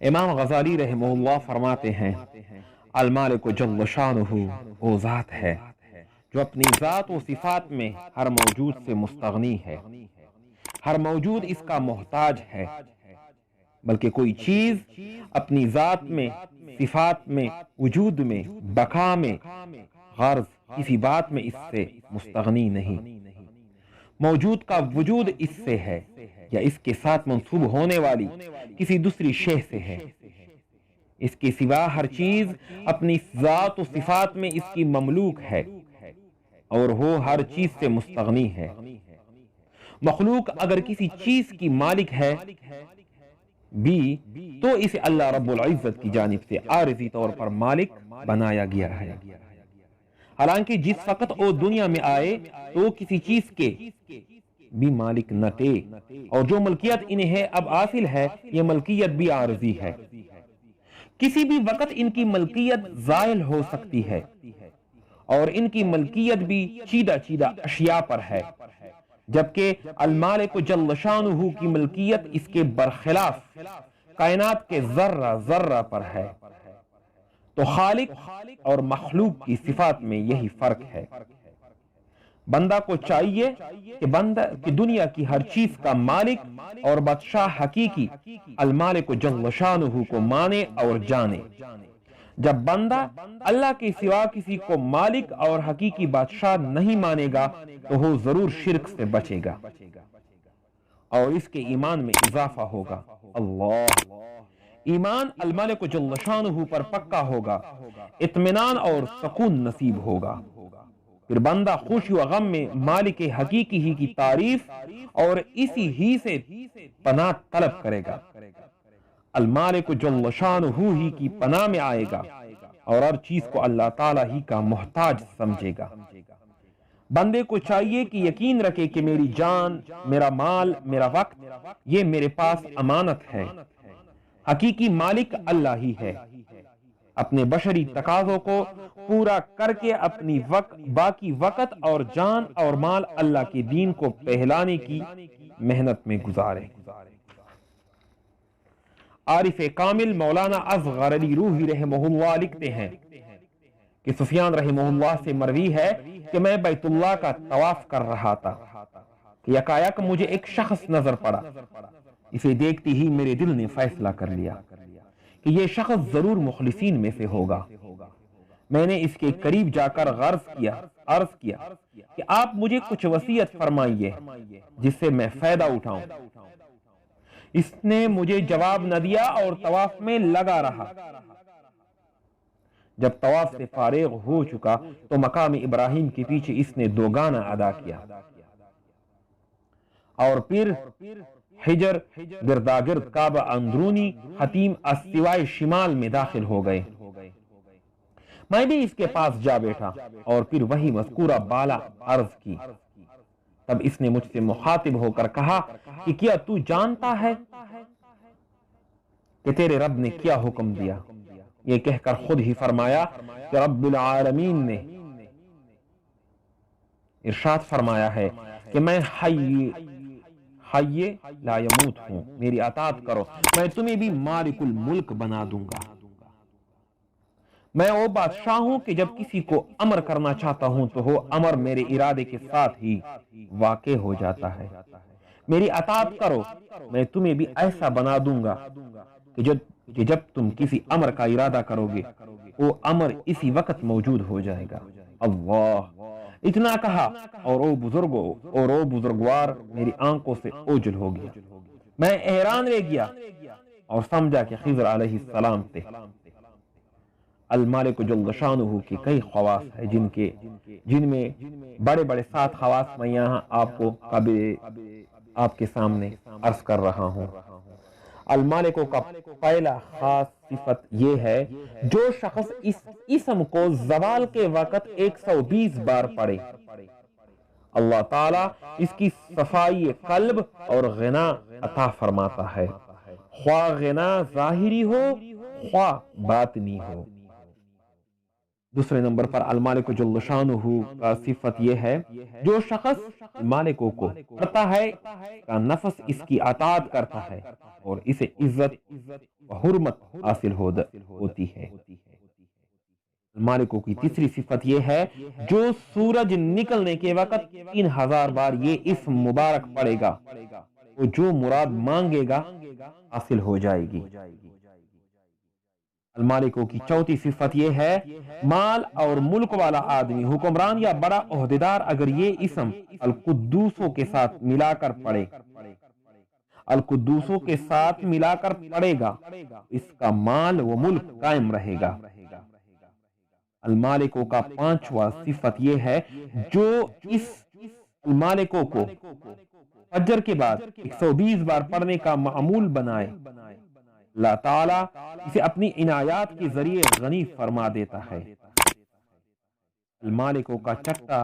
امام غزالی رحمہ اللہ فرماتے ہیں المالک جل شانہ وہ ذات ہے جو اپنی ذات و صفات میں ہر موجود سے مستغنی ہے، ہر موجود اس کا محتاج ہے، بلکہ کوئی چیز اپنی ذات میں، صفات میں، وجود میں، بقا میں، غرض کسی بات میں اس سے مستغنی نہیں۔ موجود کا وجود اس سے ہے یا اس کے ساتھ منسوب ہونے والی کسی دوسری شے سے ہے، اس کے سوا ہر چیز اپنی ذات و صفات میں اس کی مملوک ہے اور وہ ہر چیز سے مستغنی ہے۔ مخلوق اگر کسی چیز کی مالک ہے بھی تو اسے اللہ رب العزت کی جانب سے عارضی طور پر مالک بنایا گیا ہے، حالانکہ جس وقت وہ دنیا میں آئے تو کسی چیز کے بھی مالک نہ تھے، اور جو ملکیت انہیں اب حاصل ہے یہ ملکیت بھی عارضی ہے، کسی بھی وقت ان کی ملکیت زائل ہو سکتی ہے، اور ان کی ملکیت بھی چیدہ اشیاء پر ہے، جبکہ المالک جل شانہ کی ملکیت اس کے برخلاف کائنات کے ذرہ ذرہ پر ہے۔ تو خالق اور مخلوق کی صفات میں یہی فرق ہے۔ بندہ کو چاہیے کہ دنیا کی ہر چیز کا مالک اور بادشاہ حقیقی المالک جل شانہ کو مانے اور جانے۔ جب بندہ اللہ کے سوا کسی کو مالک اور حقیقی بادشاہ نہیں مانے گا تو وہ ضرور شرک سے بچے گا اور اس کے ایمان میں اضافہ ہوگا۔ اللہ ایمان المالک جل شانہ پر پکا ہوگا، اطمینان اور سکون نصیب ہوگا، پھر بندہ خوشی و غم میں مالک حقیقی ہی کی تعریف اور اسی ہی سے پناہ طلب کرے گا، المالک جل شانہ ہی کی پناہ میں آئے گا اور ہر چیز کو اللہ تعالی ہی کا محتاج سمجھے گا۔ بندے کو چاہیے کہ یقین رکھے کہ میری جان، میرا مال، میرا وقت یہ میرے پاس امانت ہے، حقیقی مالک اللہ ہی ہے۔ اپنے بشری تقاضوں کو پورا کر کے اپنی باقی وقت اور جان اور مال اللہ کے دین کو پھیلانے کی محنت میں گزارے۔ عارف کامل مولانا اصغر علی روحی رحمہ اللہ لکھتے ہیں کہ سفیان رحمہ اللہ سے مروی ہے کہ میں بیت اللہ کا طواف کر رہا تھا کہ یکایک مجھے ایک شخص نظر پڑا، اسے دیکھتی ہی میرے دل نے فیصلہ کر لیا کہ یہ شخص ضرور مخلصین میں سے ہوگا۔ میں نے اس کے قریب جا کر عرض کیا کہ آپ مجھے کچھ وصیت فرمائیے جس سے میں فائدہ اٹھاؤں۔ اس نے مجھے جواب نہ دیا اور طواف میں لگا رہا۔ جب طواف سے فارغ ہو چکا تو مقام ابراہیم کے پیچھے اس نے 2 گانا ادا کیا اور پھر حجر گرداگرد کعبہ اندرونی حتیم استوائے شمال میں داخل ہو گئے۔ میں بھی اس کے پاس جا بیٹھا اور پھر وہی مذکورہ بالا عرض کی۔ تب اس نے مجھ سے مخاطب ہو کر کہا کہ کیا تو جانتا ہے کہ تیرے رب نے کیا حکم دیا؟ یہ کہہ کر خود ہی فرمایا کہ رب العالمین نے ارشاد فرمایا ہے کہ میں حی لا یموت ہوں، میری اطاعت کرو، میں تمہیں بھی مالک الملک بنا دوں گا۔ میں وہ بادشاہ ہوں کہ جب کسی کو امر کرنا چاہتا ہوں تو وہ امر میرے ارادے کے ساتھ ہی واقع ہو جاتا ہے۔ میری اطاعت کرو، میں تمہیں بھی ایسا بنا دوں گا کہ جب تم کسی امر کا ارادہ کرو گے وہ امر اسی وقت موجود ہو جائے گا۔ اللہ اتنا کہا اور وہ بزرگوار میری آنکھوں سے اوجھل ہو گیا۔ میں حیران رہ گیا اور سمجھا کہ خضر علیہ السلام تھے۔ المالک جل شانہ کی کئی خواص ہیں جن میں بڑے 7 خواص میں یہاں آپ کے سامنے عرض کر رہا ہوں۔ المالکوں کا پہلا خاص صفت یہ ہے جو شخص اس اسم کو زوال کے وقت 120 بار پڑھے اللہ تعالیٰ اس کی صفائی قلب اور غنا عطا فرماتا ہے، خواہ غنا ظاہری ہو خواہ باطنی ہو۔ دوسرے نمبر پر المالک جل شانہ کا صفت یہ ہے جو شخص مالکوں کو پڑھتا ہے کا نفس اس کی اطاعت کرتا ہے اور اسے عزت و حرمت حاصل ہوتی ہے۔ المالکوں کی تیسری صفت یہ ہے جو سورج نکلنے کے وقت 3000 بار یہ اسم مبارک پڑے گا، وہ جو مراد مانگے گا حاصل ہو جائے گی۔ المالکوں کی چوتھی صفت یہ ہے مال اور ملک والا آدمی، حکمران یا بڑا عہدیدار اگر یہ اسم القدوسوں کے ساتھ ملا کر پڑھے، القدوسوں کے ساتھ ملا کر پڑھے گا، اس کا مال و ملک قائم رہے گا۔ المالکوں کا پانچواں صفت یہ ہے جو اس المالکوں کو فجر کے بعد 120 بار پڑھنے کا معمول بنائے، اللہ تعالیٰ اسے اپنی عنایات کے ذریعے غنی فرما دیتا ہے۔ المالکوں کا چھٹا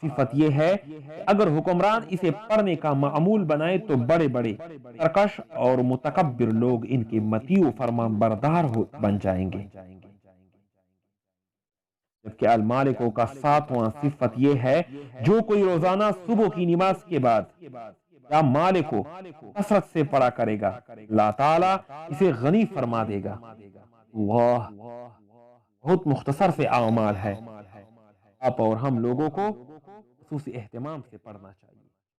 صفت یہ ہے کہ اگر حکمران اسے پڑھنے کا معمول بنائے تو بڑے بڑے سرکش اور متکبر لوگ ان کے مطیع و فرمان بردار بن جائیں گے۔ جبکہ المالکوں کا ساتواں صفت یہ ہے جو کوئی روزانہ صبح کی نماز کے بعد یا مالک کو کثرت سے پڑھا کرے گا، اللہ تعالیٰ اسے غنی فرما دے گا۔ اللہ بہت مختصر سے اعمال ہے، آپ اور ہم لوگوں کو خصوصی اہتمام سے پڑھنا چاہیے۔